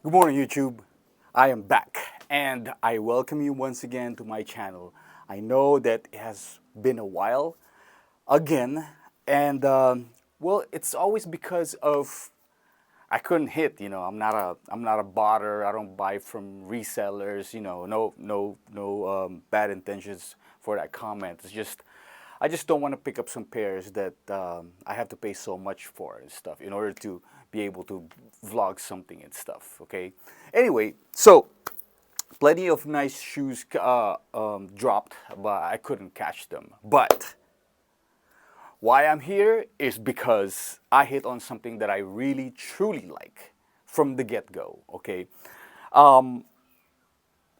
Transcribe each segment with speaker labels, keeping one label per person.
Speaker 1: Good morning, YouTube. I am back and I welcome you once again to my channel. I know that it has been a while again, and well, it's always because of I couldn't hit. I'm not a botter. I don't buy from resellers. No bad intentions for that comment. It's just I just don't want to pick up some pairs that I have to pay so much for and stuff in order to be able to vlog something and stuff. Okay. Anyway, so plenty of nice shoes dropped, but I couldn't catch them. But why I'm here is because I hit on something that I really truly like from the get-go. Okay. Um,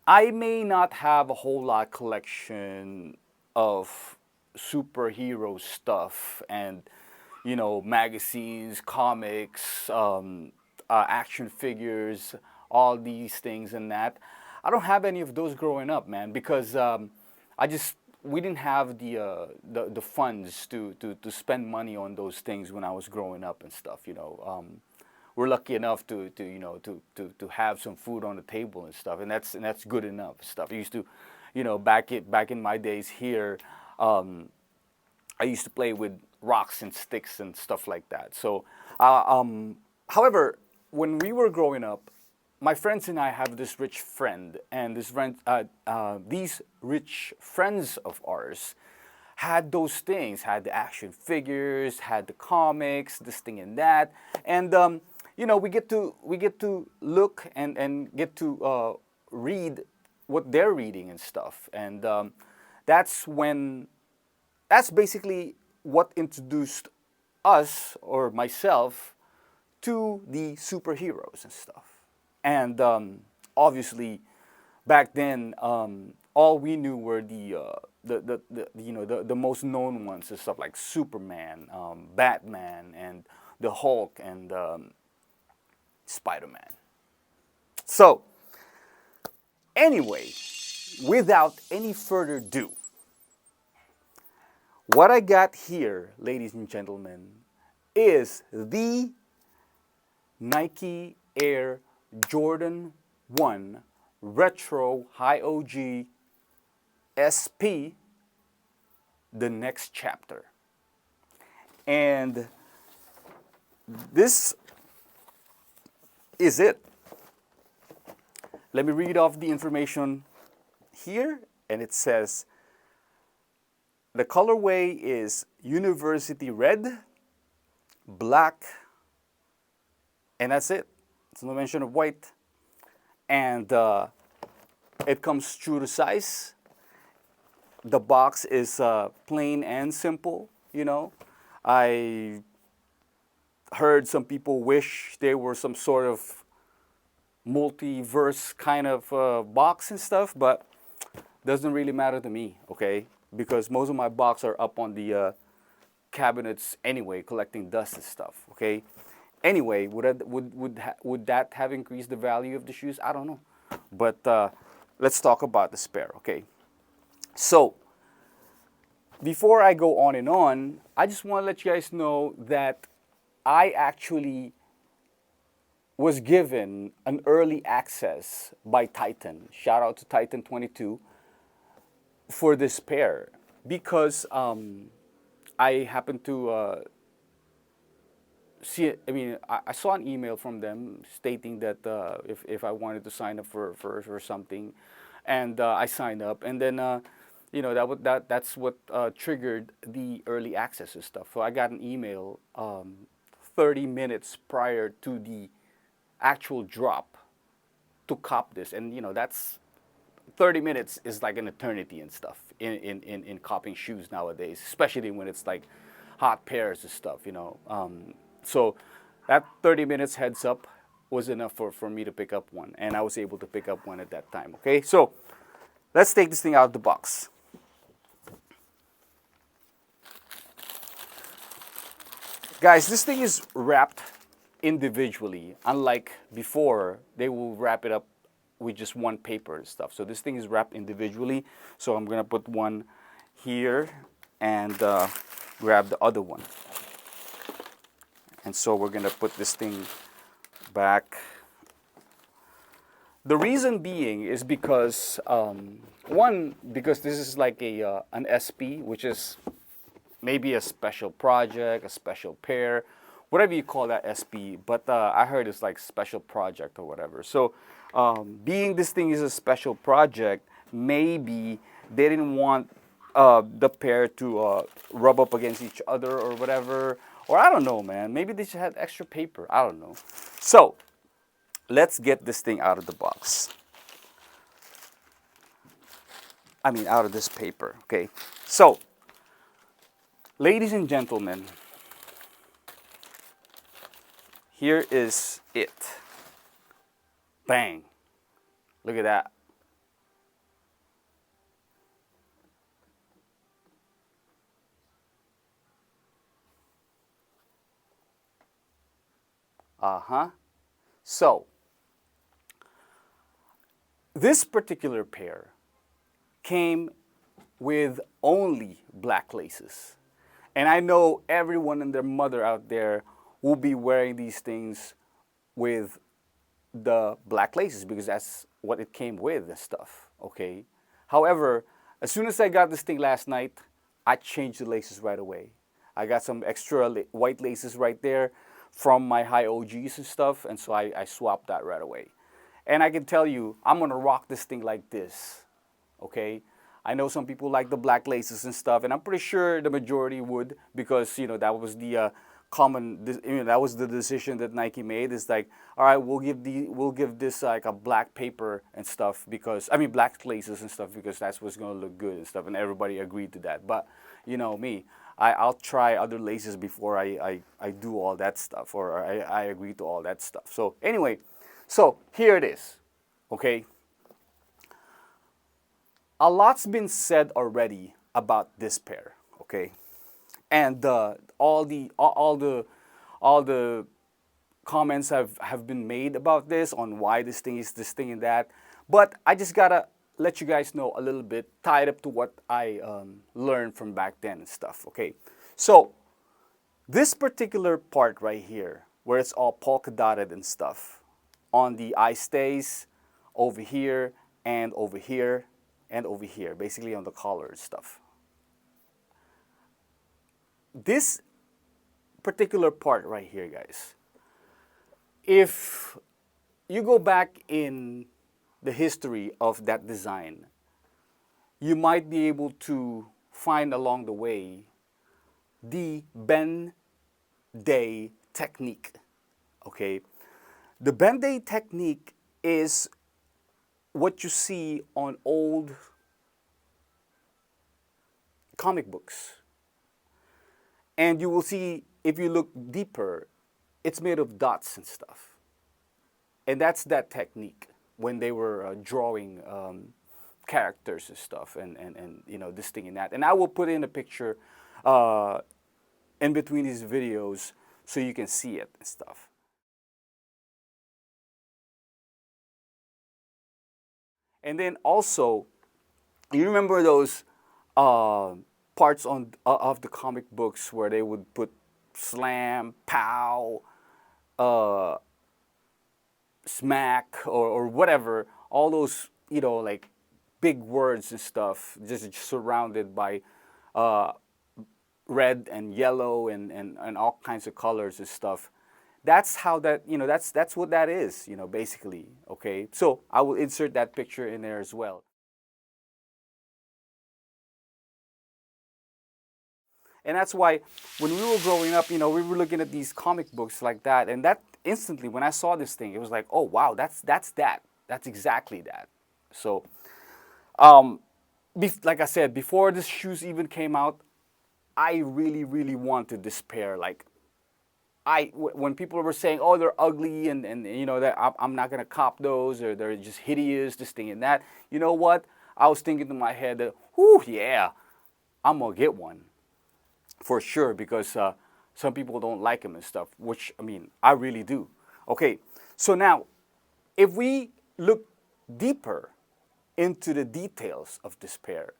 Speaker 1: I may not have a whole lot collection of superhero stuff and magazines, comics, action figures, all these things and that. I don't have any of those growing up, man, because we didn't have the funds to spend money on those things when I was growing up and stuff. We're lucky enough to have some food on the table and stuff, and that's good enough stuff. I used to, back in my days here, I used to play with rocks and sticks and stuff like that. So, however, when we were growing up, my friends and I have this rich friend, and these rich friends of ours had those things, had the action figures, had the comics, this thing and that, and we get to look and get to read what they're reading and stuff, and that's when that's basically what introduced us or myself to the superheroes and stuff. And obviously, back then, all we knew were the most known ones and stuff like Superman, Batman, and the Hulk and Spider-Man. So, anyway, without any further ado, what I got here, ladies and gentlemen, is the Nike Air Jordan 1 Retro High OG SP, the next chapter. And this is it. Let me read off the information here, and it says the colorway is University Red, black, and that's it. There's no mention of white. And it comes true to size. The box is plain and simple, I heard some people wish they were some sort of multiverse kind of box and stuff, but doesn't really matter to me, okay? Because most of my box are up on the cabinets anyway, collecting dust and stuff, okay? Anyway, would that have increased the value of the shoes? I don't know. But let's talk about the spare, okay? So, before I go on and on, I just want to let you guys know that I actually was given an early access by Titan. Shout out to Titan 22 for this pair because I happened to see it. I mean, I saw an email from them stating that if I wanted to sign up for something, and I signed up, and then that's what triggered the early access and stuff. So I got an email 30 minutes prior to the actual drop to cop this, and that's 30 minutes is like an eternity and stuff in copying shoes nowadays, especially when it's like hot pairs and stuff, So that 30 minutes heads up was enough for me to pick up one, and I was able to pick up one at that time, okay? So let's take this thing out of the box. Guys, this thing is wrapped individually, unlike before, they will wrap it up with just one paper and stuff. So this thing is wrapped individually. So I'm gonna put one here and grab the other one. And so we're gonna put this thing back The reason being is because one, because this is like a an SP, which is maybe a special project, a special pair, whatever you call that SP. But I heard it's like special project or whatever. So being this thing is a special project, maybe they didn't want the pair to rub up against each other or whatever. Or I don't know, man. Maybe they should have extra paper. I don't know. So let's get this thing out of the box. I mean, out of this paper, okay? So, ladies and gentlemen, here is it. Bang. Look at that. Uh-huh. So, this particular pair came with only black laces. And I know everyone and their mother out there will be wearing these things with the black laces because that's what it came with and stuff, okay? However, as soon as I got this thing last night, I changed the laces right away. I got some extra white laces right there from my high OGs and stuff, and so I swapped that right away. And I can tell you, I'm gonna rock this thing like this, okay? I know some people like the black laces and stuff, and I'm pretty sure the majority would because, you know, that was the that was the decision that Nike made. It's like, all right, we'll give this like a black paper and stuff because, I mean, black laces and stuff because that's what's gonna look good and stuff, and everybody agreed to that. But you know me, I'll try other laces before I do all that stuff, or I agree to all that stuff. So anyway, so here it is, okay? A lot's been said already about this pair, okay? And all the comments have been made about this on why this thing is this thing and that. But I just gotta let you guys know a little bit, tied up to what I learned from back then and stuff, okay? So this particular part right here, where it's all polka dotted and stuff, on the eye stays, over here, and over here, and over here, basically on the collar and stuff. This particular part right here, guys, if you go back in the history of that design, you might be able to find along the way the Ben-Day technique, okay? The Ben-Day technique is what you see on old comic books. And you will see, if you look deeper, it's made of dots and stuff. And that's that technique when they were drawing characters and stuff and you know, this thing and that. And I will put in a picture in between these videos so you can see it and stuff. And then also, you remember those parts of the comic books where they would put slam, pow, smack, or whatever, all those, you know, like big words and stuff, just surrounded by red and yellow and all kinds of colors and stuff. That's how that, you know, that's what that is, you know, basically, okay? So I will insert that picture in there as well. And that's why when we were growing up, you know, we were looking at these comic books like that, and that instantly, when I saw this thing, it was like, oh wow, that's that. That's exactly that. So, like I said, before the shoes even came out, I really wanted this pair. Like, when people were saying, oh, they're ugly and you know, that I'm not gonna cop those, or they're just hideous, this thing and that. You know what? I was thinking to my head that, whew, yeah, I'm gonna get one. For sure, because some people don't like them and stuff, which, I mean, I really do. Okay, so now, if we look deeper into the details of this pair,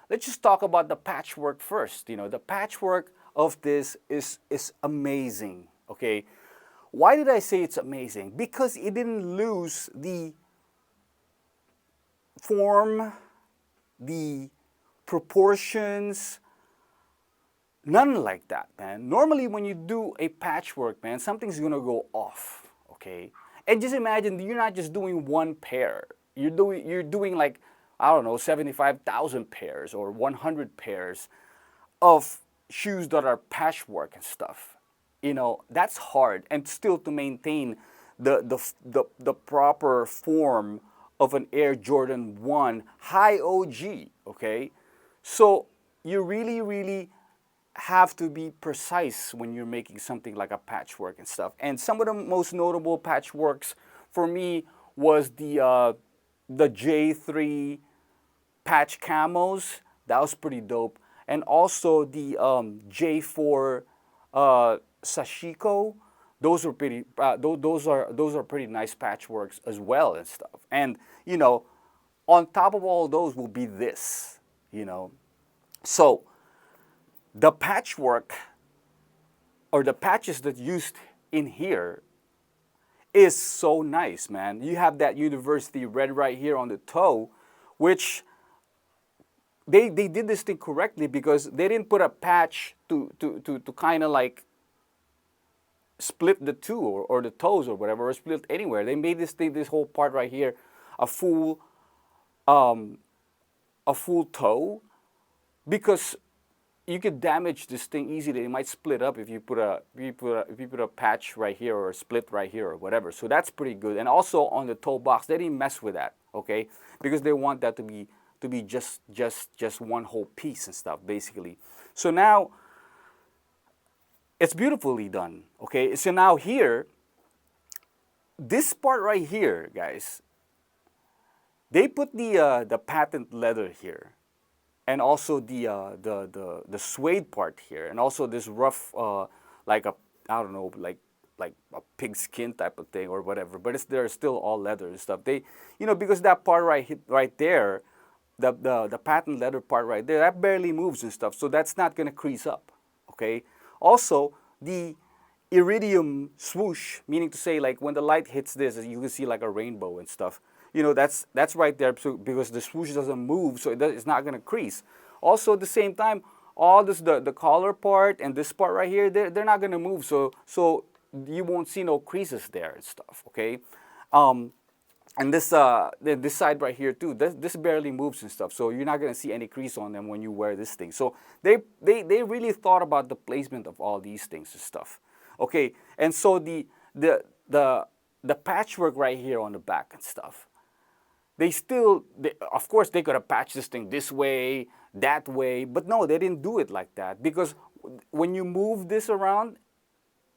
Speaker 1: let's just talk about the patchwork first. You know, the patchwork of this is amazing, okay? Why did I say it's amazing? Because it didn't lose the form, the proportions, none like that, man. Normally, when you do a patchwork, man, something's gonna go off, okay? And just imagine you're not just doing one pair. You're doing like, I don't know, 75,000 pairs or 100 pairs of shoes that are patchwork and stuff. That's hard, and still to maintain the proper form of an Air Jordan 1 high OG, okay? So you really, really have to be precise when you're making something like a patchwork and stuff. And some of the most notable patchworks for me was the J3 patch camos. That was pretty dope. And also the J4 Sashiko. Those are pretty. Those are pretty nice patchworks as well and stuff. And on top of all those will be this. So the patchwork or the patches that used in here is so nice, man. You have that university red right here on the toe, which they did this thing correctly because they didn't put a patch to kind of like split the two or the toes or whatever, or split anywhere. They made this whole part right here a full toe, because you could damage this thing easily. It might split up if you put a patch right here or a split right here or whatever. So that's pretty good. And also on the toe box, they didn't mess with that, okay? Because they want that to be just one whole piece and stuff, basically. So now it's beautifully done, okay? So now here, this part right here, guys, they put the patent leather here, and also the suede part here, and also this rough like a, I don't know, like a pig skin type of thing or whatever. But they're still all leather and stuff. They, because that part right there, the patent leather part right there, that barely moves and stuff. So that's not gonna crease up, okay? Also, the iridium swoosh, meaning to say, like when the light hits this, you can see like a rainbow and stuff. That's right there, because the swoosh doesn't move, so it's not gonna crease. Also, at the same time, all this the collar part and this part right here, they're not gonna move, so you won't see no creases there and stuff. Okay, and this side right here too, this barely moves and stuff, so you're not gonna see any crease on them when you wear this thing. So they really thought about the placement of all these things and stuff. Okay, and so the patchwork right here on the back and stuff, of course they could have patched this thing this way, that way, but no, they didn't do it like that, because when you move this around,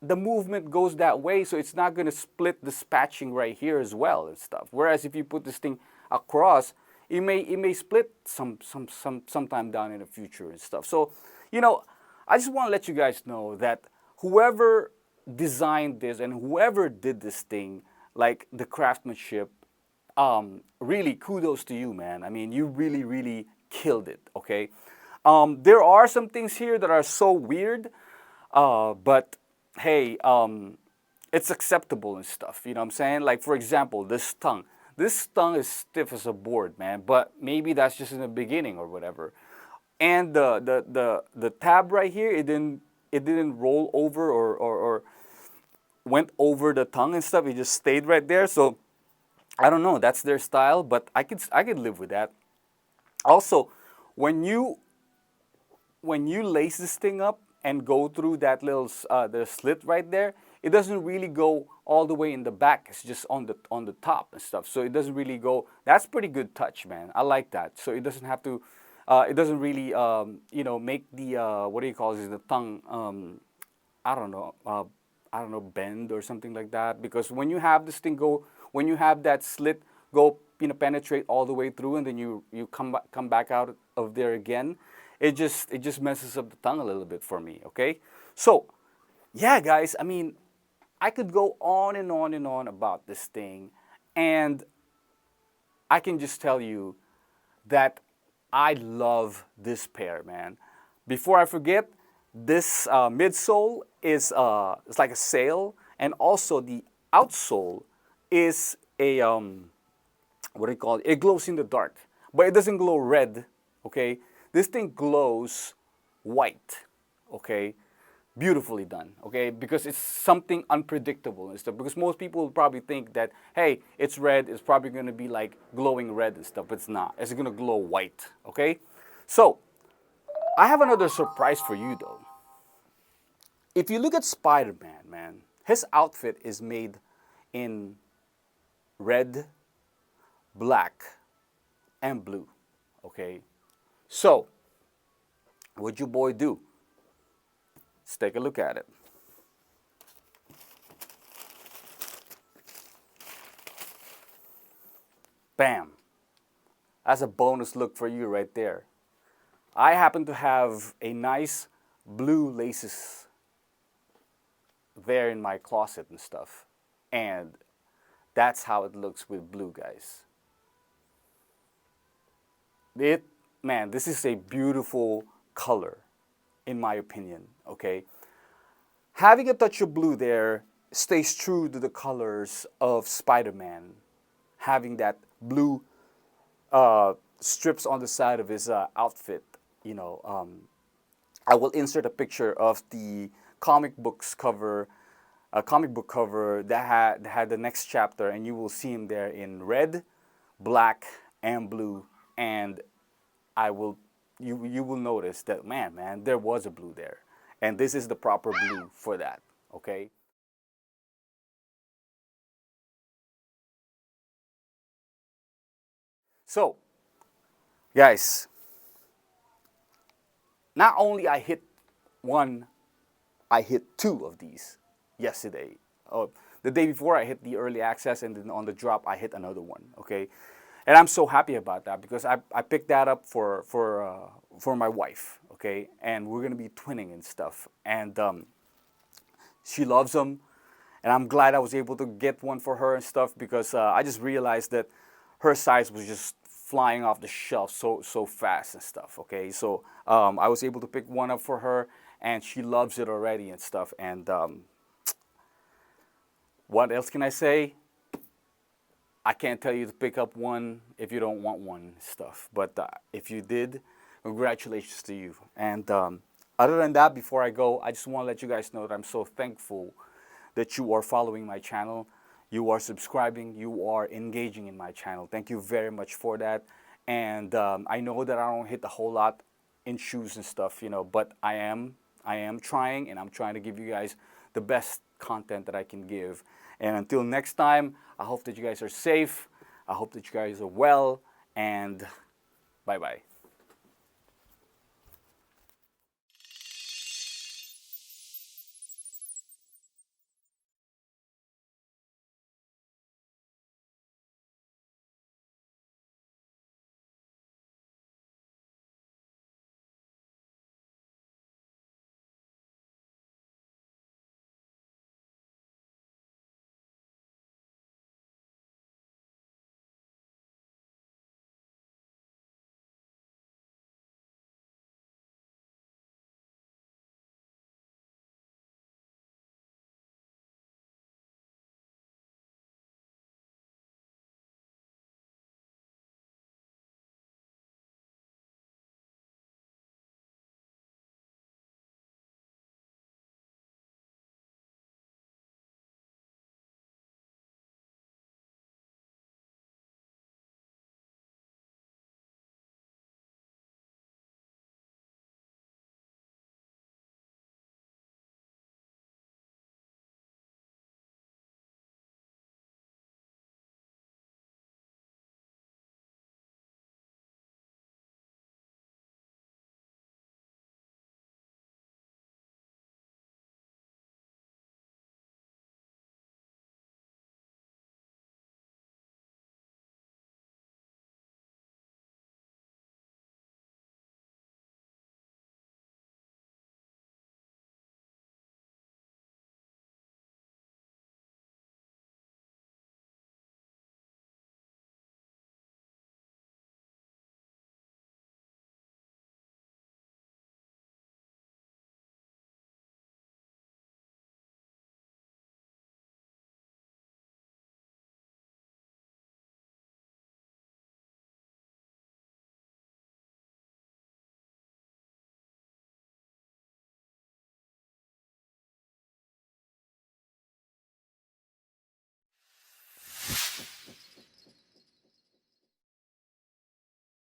Speaker 1: the movement goes that way, so it's not going to split this patching right here as well and stuff. Whereas if you put this thing across, it may split sometime down in the future and stuff. So, I just want to let you guys know that whoever designed this and whoever did this thing, like the craftsmanship, really kudos to you, man. I mean, you really, really killed it, okay? There are some things here that are so weird, but hey, it's acceptable and stuff, you know what I'm saying? Like, for example, this tongue. This tongue is stiff as a board, man, but maybe that's just in the beginning or whatever. And the tab right here, it didn't roll over or went over the tongue and stuff. It just stayed right there. So I don't know, that's their style, but I could live with that. Also, when you lace this thing up and go through that little the slit right there, it doesn't really go all the way in the back. It's just on the top and stuff. So it doesn't really go. That's pretty good touch, man. I like that. So it doesn't have to. It doesn't really make the what do you call this, the tongue I don't know, bend or something like that. Because when you have this thing when you have that slit go penetrate all the way through, and then you come back out of there again, it just messes up the tongue a little bit for me. Okay, so yeah, guys, I mean, I could go on and on and on about this thing, and I can just tell you that I love this pair, man. Before I forget, this midsole is it's like a sail, and also the outsole is a what do you call it? It glows in the dark, but it doesn't glow red, okay? This thing glows white, okay? Beautifully done, okay? Because it's something unpredictable and stuff. Because most people will probably think that, hey, it's red, it's probably gonna be like glowing red and stuff, but it's not. It's gonna glow white, okay? So, I have another surprise for you though. If you look at Spider-Man, man, his outfit is made in red, black, and blue, okay? So, what your boy do? Let's take a look at it. Bam. That's a bonus look for you right there. I happen to have a nice blue laces there in my closet and stuff. And that's how it looks with blue, guys. It, man, this is a beautiful color, in my opinion, okay? Having a touch of blue there stays true to the colors of Spider-Man. Having that blue strips on the side of his outfit, you know, I will insert a picture of the comic book cover that had the next chapter, and you will see him there in red, black, and blue, and I will, you will notice that man, there was a blue there, and this is the proper blue for that. Okay. So, guys, not only I hit one, I hit two of these yesterday. The day before I hit the early access, and then on the drop I hit another one. Okay, and I'm so happy about that because I picked that up for my wife. Okay, and we're gonna be twinning and stuff, and she loves them, and I'm glad I was able to get one for her and stuff because I just realized that her size was just flying off the shelf so fast and stuff. Okay, so I was able to pick one up for her, and she loves it already and stuff. And what else can I say? I can't tell you to pick up one if you don't want one stuff. But if you did, congratulations to you. And other than that, before I go, I just want to let you guys know that I'm so thankful that you are following my channel, you are subscribing, you are engaging in my channel. Thank you very much for that. And I know that I don't hit a whole lot in shoes and stuff, you know, but I am trying, and I'm trying to give you guys the best content that I can give. And until next time, I hope that you guys are safe. I hope that you guys are well, and bye-bye.